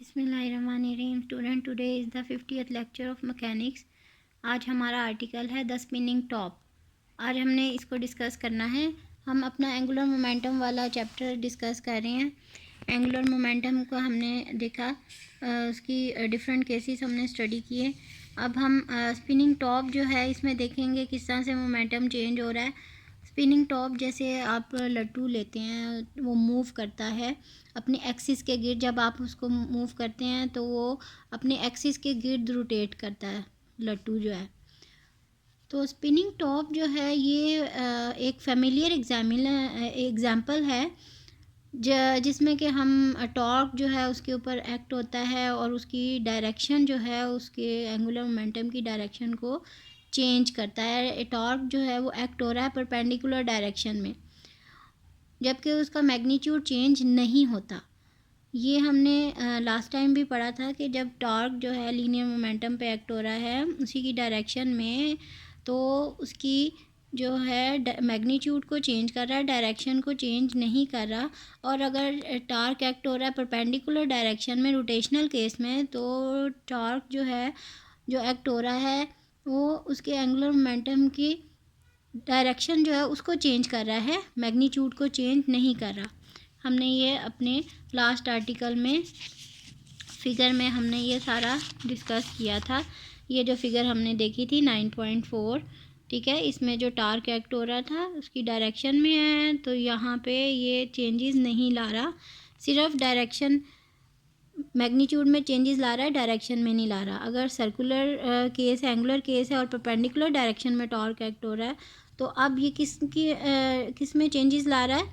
बिस्मिल्लाहिर्रहमानिर्रहीम। Student, today is the 50th lecture of mechanics. आज हमारा आर्टिकल है द स्पिनिंग टॉप। आज हमने इसको डिस्कस करना है। हम अपना एंगुलर मोमेंटम वाला चैप्टर डिस्कस कर रहे हैं। एंगुलर मोमेंटम को हमने देखा, उसकी डिफरेंट केसेस हमने स्टडी किए। अब हम स्पिनिंग टॉप जो है इसमें देखेंगे किस तरह से मोमेंटम चेंज हो रहा है। स्पिनिंग टॉप जैसे आप लट्टू लेते हैं, वो मूव करता है अपने एक्सिस के गिर्द। जब आप उसको मूव करते हैं तो वो अपने एक्सिस के गिर्द रोटेट करता है लट्टू जो है। तो स्पिनिंग टॉप जो है ये एक फेमिलियर एग्जाम्पल है जिसमें कि हम टॉर्क जो है उसके ऊपर एक्ट होता है और उसकी डायरेक्शन जो है उसके एंगुलर मोमेंटम की डायरेक्शन को चेंज करता है। टॉर्क जो है वो एक्ट हो रहा है परपेंडिकुलर डायरेक्शन में, जबकि उसका मैग्नीट्यूड चेंज नहीं होता। ये हमने लास्ट टाइम भी पढ़ा था कि जब टॉर्क जो है लीनियर मोमेंटम पे एक्ट हो रहा है उसी की डायरेक्शन में, तो उसकी जो है मैग्नीट्यूड को चेंज कर रहा है, डायरेक्शन को चेंज नहीं कर रहा। और अगर टॉर्क एक्ट हो रहा है परपेंडिकुलर डायरेक्शन में रोटेशनल केस में, तो टॉर्क जो है जो एक्ट हो रहा है वो उसके एंगुलर मोमेंटम की डायरेक्शन जो है उसको चेंज कर रहा है, मैग्नीट्यूड को चेंज नहीं कर रहा। हमने ये अपने लास्ट आर्टिकल में फिगर में हमने ये सारा डिस्कस किया था। ये जो फिगर हमने देखी थी 9.4, ठीक है, इसमें जो टार्क एक्ट हो रहा था उसकी डायरेक्शन में है, तो यहाँ पे ये चेंजेस नहीं ला रहा, सिर्फ डायरेक्शन मैग्नीट्यूड में चेंजेस ला रहा है, डायरेक्शन में नहीं ला रहा। अगर सर्कुलर केस है, एंगुलर केस है और परपेंडिकुलर डायरेक्शन में टॉर्क एक्ट हो रहा है, तो अब ये किस में चेंजेस ला रहा है,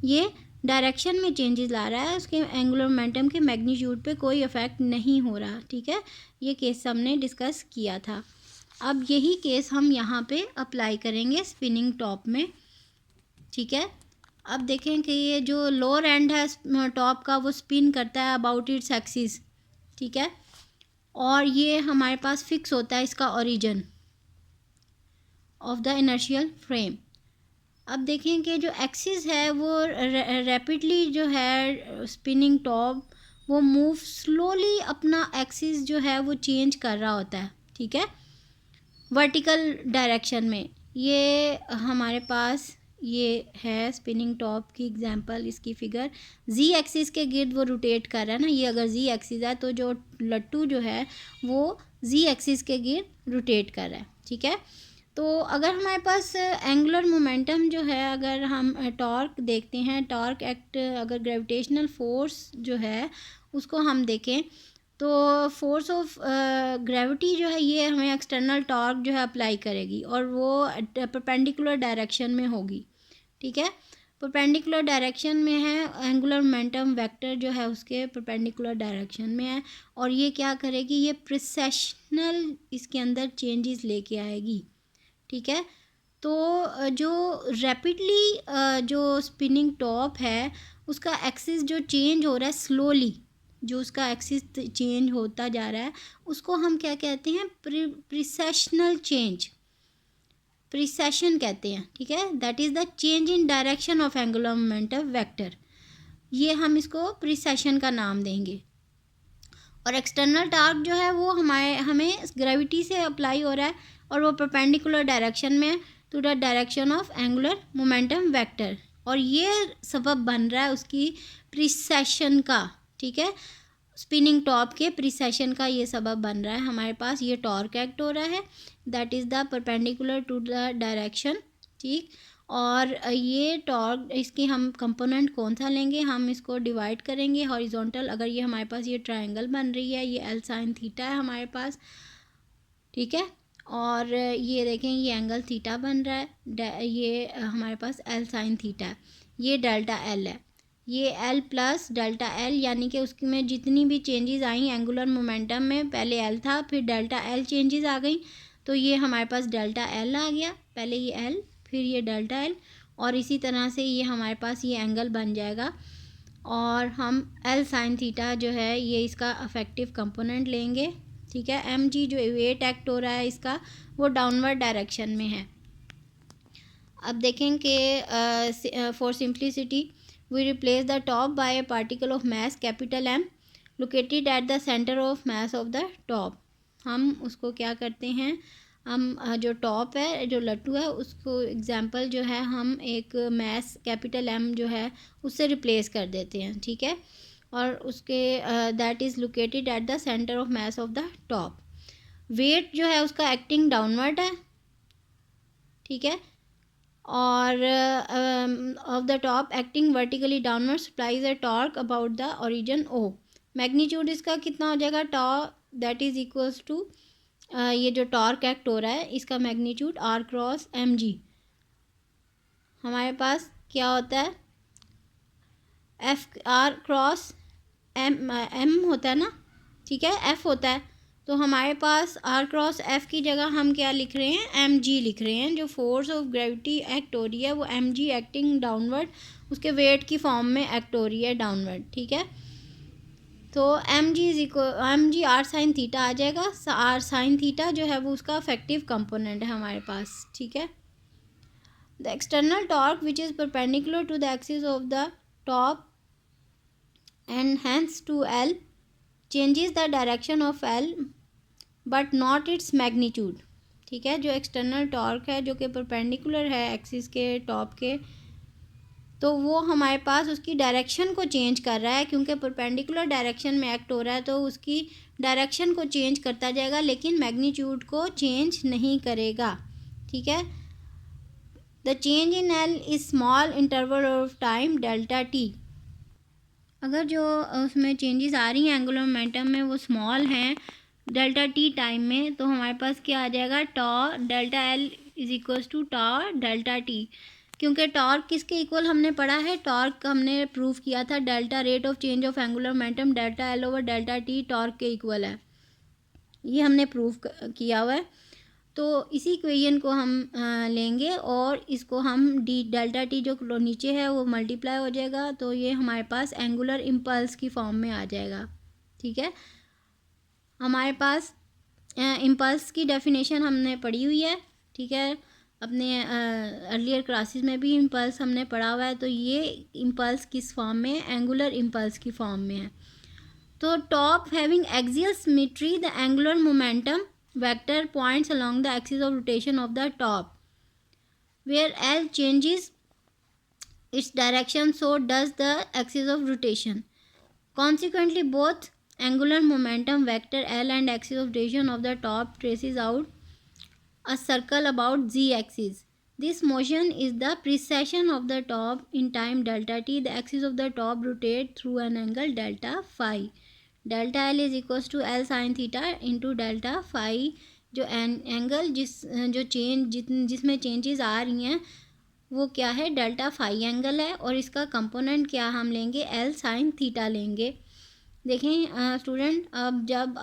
ये डायरेक्शन में चेंजेस ला रहा है। उसके एंगुलर मोमेंटम के मैग्नीट्यूड पे कोई इफेक्ट नहीं हो रहा, ठीक है। ये केस हमने डिस्कस किया था। अब यही केस हम यहाँ पे अप्लाई करेंगे स्पिनिंग टॉप में, ठीक है। अब देखें कि ये जो लोअर एंड है टॉप का वो स्पिन करता है अबाउट इट्स एक्सिस, ठीक है, और ये हमारे पास फिक्स होता है इसका origin of the inertial frame. अब देखें कि जो एक्सिस है वो रैपिडली जो है स्पिनिंग टॉप वो मूव स्लोली अपना एक्सिस जो है वो चेंज कर रहा होता है, ठीक है, वर्टिकल डायरेक्शन में। ये हमारे पास ये है स्पिनिंग टॉप की एग्जांपल, इसकी फिगर जी एक्सिस के गिर्द वो रोटेट कर रहा है ना। ये अगर जी एक्सिस है तो जो लट्टू जो है वो जी एक्सिस के गिर्द रोटेट कर रहा है, ठीक है। तो अगर हमारे पास एंगुलर मोमेंटम जो है, अगर हम टॉर्क देखते हैं, टॉर्क एक्ट अगर ग्रेविटेशनल फोर्स जो है उसको हम देखें, तो फोर्स ऑफ ग्रेविटी जो है ये हमें एक्सटर्नल टॉर्क जो है अप्लाई करेगी और वो परपेंडिकुलर डायरेक्शन में होगी, ठीक है। परपेंडिकुलर डायरेक्शन में है, एंगुलर मोमेंटम वेक्टर जो है उसके परपेंडिकुलर डायरेक्शन में है, और ये क्या करेगी, ये प्रिसेशनल इसके अंदर चेंजेस लेके आएगी, ठीक है। तो जो रैपिडली जो स्पिनिंग टॉप है उसका एक्सिस जो चेंज हो रहा है स्लोली, जो उसका एक्सिस चेंज होता जा रहा है उसको हम क्या कहते हैं, प्रिसेशनल चेंज, प्रिसेशन कहते हैं, ठीक है। That is the change in direction of angular momentum vector, ये हम इसको प्रिसेशन का नाम देंगे। और एक्सटर्नल टॉर्क जो है वो हमें ग्रेविटी से अप्लाई हो रहा है और वो परपेंडिकुलर डायरेक्शन में to the direction of angular momentum vector, और ये सबब बन रहा है उसकी प्रिसेशन का, ठीक है। स्पिनिंग टॉप के प्रिसेशन का ये सबब बन रहा है। हमारे पास ये टॉर्क एक्ट हो रहा है, that is the perpendicular to the direction, ठीक। और ये टॉर्क इसकी हम कंपोनेंट कौन सा लेंगे, हम इसको डिवाइड करेंगे हॉरिजॉन्टल। अगर ये हमारे पास ये ट्रायंगल बन रही है, ये एल साइन थीटा है हमारे पास, ठीक है, और ये देखें ये एंगल थीटा बन रहा है, ये हमारे पास एल साइन थीटा है, ये डेल्टा एल है, ये एल प्लस डेल्टा एल, यानी कि उसमें जितनी भी चेंजेस आई एंगुलर मोमेंटम में, पहले एल था फिर डेल्टा एल चेंजेस आ गई, तो ये हमारे पास डेल्टा एल आ गया, पहले ये एल फिर ये डेल्टा एल, और इसी तरह से ये हमारे पास ये एंगल बन जाएगा। और हम एल साइन थीटा जो है ये इसका अफेक्टिव कंपोनेंट लेंगे, ठीक है। एम जी जो वेट एक्ट हो रहा है इसका वो डाउनवर्ड डायरेक्शन में है। अब देखें कि for simplicity we replace the top by a particle of mass capital M located at the centre of mass of the top. हम उसको क्या करते हैं, हम जो टॉप है, जो लट्टू है, उसको एग्जांपल जो है हम एक मैस कैपिटल एम जो है उससे रिप्लेस कर देते हैं, ठीक है। और उसके that is located at the centre of mass of the top. Weight जो है उसका एक्टिंग डाउनवर्ड है, ठीक है। और of the top acting vertically downward supplies a torque about the origin O. Magnitude इसका कितना हो जाएगा, tau that is equals to ये जो टॉर्क एक्ट हो रहा है इसका magnitude r cross M g. हमारे पास क्या होता है, एफ आर क्रॉस एम होता है ना, ठीक है, एफ होता है। तो हमारे पास आर क्रॉस एफ की जगह हम क्या लिख रहे हैं, एम जी लिख रहे हैं। जो फोर्स ऑफ ग्रेविटी एक्ट हो रही है वो एम जी एक्टिंग डाउनवर्ड, उसके वेट की फॉर्म में एक्ट हो रही है डाउनवर्ड, ठीक है। तो M G is equal M ji are sine theta आ जाएगा। आर साइन थीटा जो है वो उसका अफेक्टिव कंपोनेंट है हमारे पास, ठीक है। The external torque which is perpendicular to the axis of the top and hence to L changes the direction of L but not its magnitude, ठीक है। जो एक्सटर्नल टॉर्क है जो कि परपेंडिकुलर है एक्सिस के टॉप के, तो वो हमारे पास उसकी डायरेक्शन को चेंज कर रहा है, क्योंकि परपेंडिकुलर डायरेक्शन में एक्ट हो रहा है तो उसकी डायरेक्शन को चेंज करता जाएगा लेकिन मैग्नीट्यूड को चेंज नहीं करेगा, ठीक है। The change in L is small interval of time delta T. अगर जो उसमें चेंजेस आ रही हैं एंगुलर मोमेंटम में वो स्मॉल हैं डेल्टा टी टाइम में, तो हमारे पास क्या आ जाएगा, tau delta L is equals to tau delta T. क्योंकि टॉर्क किसके इक्वल हमने पढ़ा है, टॉर्क हमने प्रूव किया था delta rate of change of angular momentum delta L over delta T torque के इक्वल है, ये हमने प्रूव किया हुआ है। तो इसी इक्वेशन को हम लेंगे और इसको हम डी डेल्टा टी जो नीचे है वो मल्टीप्लाई हो जाएगा, तो ये हमारे पास एंगुलर इम्पल्स की फॉर्म में आ जाएगा, ठीक है। हमारे पास इम्पल्स की डेफिनेशन हमने पढ़ी हुई है, ठीक है, अपने अर्लियर क्लासेस में भी इम्पल्स हमने पढ़ा हुआ है। तो ये इम्पल्स किस फॉर्म में है, एंगुलर इम्पल्स की फॉर्म में है। तो top having axial symmetry the angular momentum vector points along the axis of rotation of the top, where L changes its direction so does the axis of rotation. Consequently, both angular momentum vector L and axis of rotation of the top traces out a circle about z axis. This motion is the precession of the top in time delta t. The axis of the top rotate through an angle delta phi. Delta L is equals to L sine theta into delta phi. जो angle जो जिसमें changes आ रही हैं वो क्या है, delta phi angle है, और इसका कंपोनेंट क्या हम लेंगे, एल साइन थीटा लेंगे। देखें स्टूडेंट, अब जब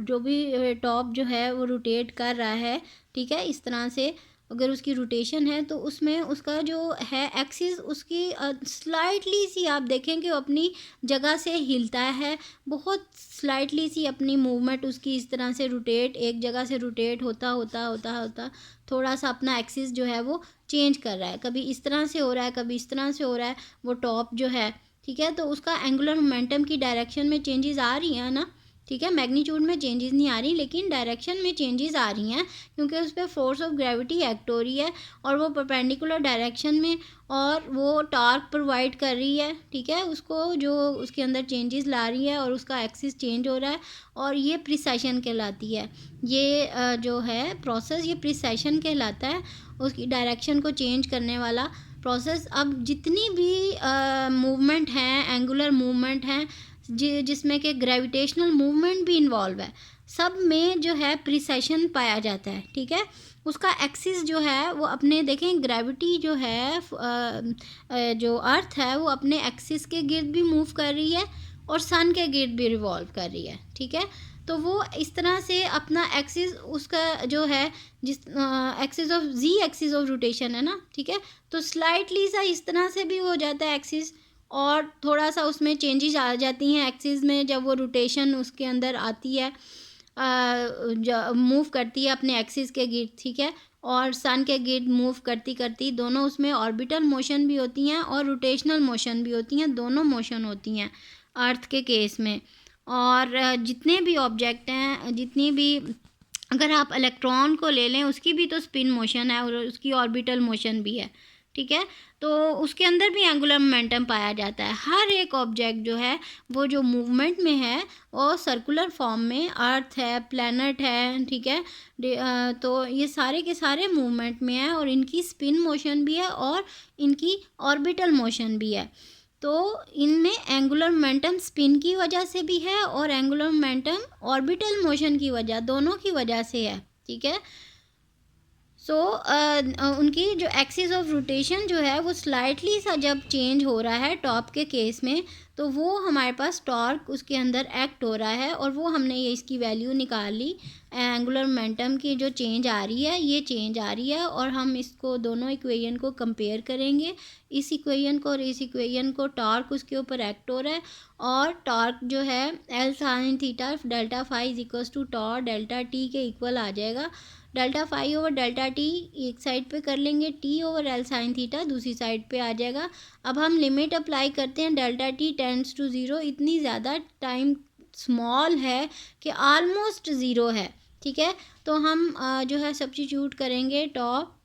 जो भी टॉप जो है वो रोटेट कर रहा है, ठीक है, इस तरह से अगर उसकी रोटेशन है तो उसमें उसका जो है एक्सिस उसकी स्लाइटली सी आप देखें कि वो अपनी जगह से हिलता है, बहुत स्लाइटली सी अपनी मूवमेंट उसकी इस तरह से रोटेट, एक जगह से रोटेट होता होता होता होता थोड़ा सा अपना एक्सिस जो है वो चेंज कर रहा है, कभी इस तरह से हो रहा है कभी इस तरह से हो रहा है वो टॉप जो है, ठीक है। तो उसका एंगुलर मोमेंटम की डायरेक्शन में चेंजेस आ रही हैं ना, ठीक है, मैग्नीट्यूड में चेंजेस नहीं आ रही लेकिन डायरेक्शन में चेंजेस आ रही हैं, क्योंकि उस पर फोर्स ऑफ ग्रेविटी एक्ट हो रही है और वो परपेंडिकुलर डायरेक्शन में, और वो टॉर्क प्रोवाइड कर रही है, ठीक है, उसको जो उसके अंदर चेंजेस ला रही है और उसका एक्सिस चेंज हो रहा है, और ये प्रिसेशन कहलाती है। ये जो है प्रोसेस ये प्रिसेशन कहलाता है, उसकी डायरेक्शन को चेंज करने वाला प्रोसेस। अब जितनी भी मूवमेंट हैं, एंगुलर मूवमेंट हैं जिसमें कि ग्रेविटेशनल मूवमेंट भी इन्वॉल्व है, सब में जो है प्रिसेशन पाया जाता है, ठीक है। उसका एक्सिस जो है वो अपने देखें, ग्रेविटी जो है जो अर्थ है वो अपने एक्सिस के गिर्द भी मूव कर रही है और सन के गिर्द भी रिवॉल्व कर रही है, ठीक है। तो वो इस तरह से अपना एक्सिस उसका जो है जिस axis of z axis of rotation है ना, ठीक है, तो स्लाइटली सा इस तरह से भी हो जाता है एक्सिस, और थोड़ा सा उसमें चेंजेस आ जाती हैं एक्सिस में जब वो रोटेशन उसके अंदर आती है, मूव करती है अपने एक्सिस के गिर्द, ठीक है, और सन के गिर्द मूव करती करती दोनों उसमें ऑर्बिटल मोशन भी होती हैं और रोटेशनल मोशन भी होती हैं, दोनों मोशन होती हैं अर्थ के केस में। और जितने भी ऑब्जेक्ट हैं, जितनी भी, अगर आप इलेक्ट्रॉन को ले लें उसकी भी तो स्पिन मोशन है और उसकी ऑर्बिटल मोशन भी है, ठीक है। तो उसके अंदर भी एंगुलर मोमेंटम पाया जाता है। हर एक ऑब्जेक्ट जो है वो जो मूवमेंट में है और सर्कुलर फॉर्म में, अर्थ है, प्लैनेट है, ठीक है, तो ये सारे के सारे मूवमेंट में है और इनकी स्पिन मोशन भी है और इनकी ऑर्बिटल मोशन भी है। तो इनमें एंगुलर मोमेंटम स्पिन की वजह से भी है और एंगुलर मोमेंटम ऑर्बिटल मोशन की वजह, दोनों की वजह से है, ठीक है। सो उनकी जो एक्सिस ऑफ रोटेशन जो है वो स्लाइटली सा जब चेंज हो रहा है टॉप के केस में, तो वो हमारे पास टॉर्क उसके अंदर एक्ट हो रहा है और वो हमने ये इसकी वैल्यू निकाल ली। एंगुलर मोमेंटम की जो चेंज आ रही है, ये चेंज आ रही है और हम इसको दोनों इक्वेशन को कंपेयर करेंगे, इस इक्वेशन को और इस इक्वेशन को। टॉर्क उसके ऊपर एक्ट हो रहा है और टॉर्क जो है L sine theta delta phi is equals to tau delta t के इक्वल आ जाएगा। Delta phi over delta t एक साइड पे कर लेंगे, t over L sine theta दूसरी साइड पे आ जाएगा। अब हम लिमिट अप्लाई करते हैं, delta t tends to zero, इतनी ज़्यादा टाइम स्मॉल है कि आलमोस्ट ज़ीरो है, ठीक है। तो हम जो है सब्स्टिट्यूट करेंगे टॉप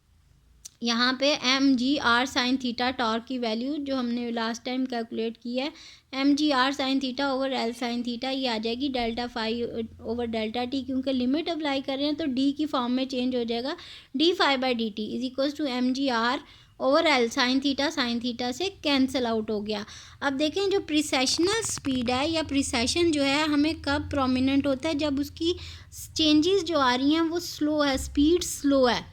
यहाँ पे m ji are sine theta torque की वैल्यू जो हमने लास्ट टाइम कैलकुलेट की है, m ji are sine theta over L sine theta, ये आ जाएगी delta phi over delta T. क्योंकि लिमिट अप्लाई कर रहे हैं तो डी की फॉर्म में चेंज हो जाएगा, d phi by d t is equals to m ji are over L sine theta से कैंसिल आउट हो गया। अब देखें जो प्रिसेशनल स्पीड है या प्रिसेशन जो है हमें कब प्रोमिनेंट होता है, जब उसकी चेंजेस जो आ रही हैं वो स्लो है, स्पीड स्लो है।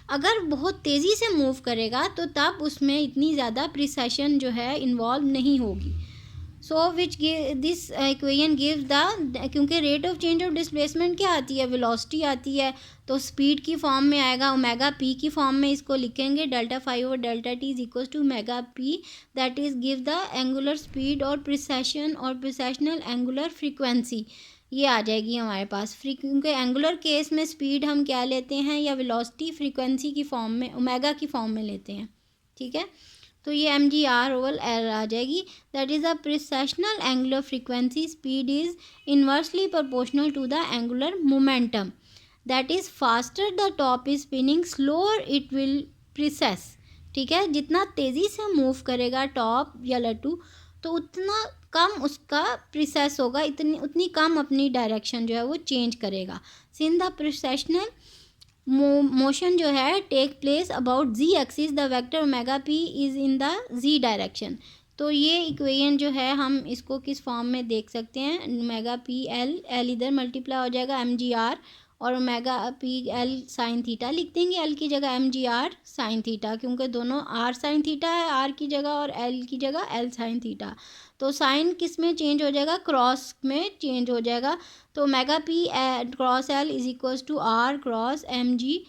अगर बहुत तेज़ी से मूव करेगा तो तब उसमें इतनी ज़्यादा प्रिसेशन जो है इन्वॉल्व नहीं होगी। So which this equation gives the, क्योंकि rate of change of displacement क्या आती है, वेलोसिटी आती है, तो स्पीड की फॉर्म में आएगा, ओमेगा पी की फॉर्म में इसको लिखेंगे, डेल्टा फाइव और delta t is equal to omega p, that is give the angular speed और प्रिसेशन और प्रिसेशनल एंगुलर फ्रीक्वेंसी, ये आ जाएगी हमारे पास। क्योंकि एंगुलर केस में स्पीड हम क्या लेते हैं या वेलोसिटी फ्रीक्वेंसी की फॉर्म में, ओमेगा की फॉर्म में लेते हैं, ठीक है। तो ये M ji are over L आ जाएगी, that is a precessional angular frequency, speed is inversely proportional to the angular momentum, that is faster the top is spinning slower it will precess, ठीक है। जितना तेज़ी से मूव करेगा top या लट्टू तो उतना कम उसका प्रिसेस होगा, इतनी उतनी कम अपनी डायरेक्शन जो है वो चेंज करेगा। सिंस द प्रिसेशनल मोशन जो है take place about z axis, the vector omega p is in the z direction. तो ये इक्वेशन जो है हम इसको किस फॉर्म में देख सकते हैं, ओमेगा पी एल, एल इधर मल्टीप्लाई हो जाएगा एम जी आर और omega P L sine theta लिख देंगे, एल की जगह M ji are sine theta, क्योंकि दोनों आर साइन थीटा है आर की जगह और एल की जगह एल साइन थीटा। तो साइन किस में चेंज हो जाएगा, क्रॉस में चेंज हो जाएगा। तो omega P cross L is equals to R cross M G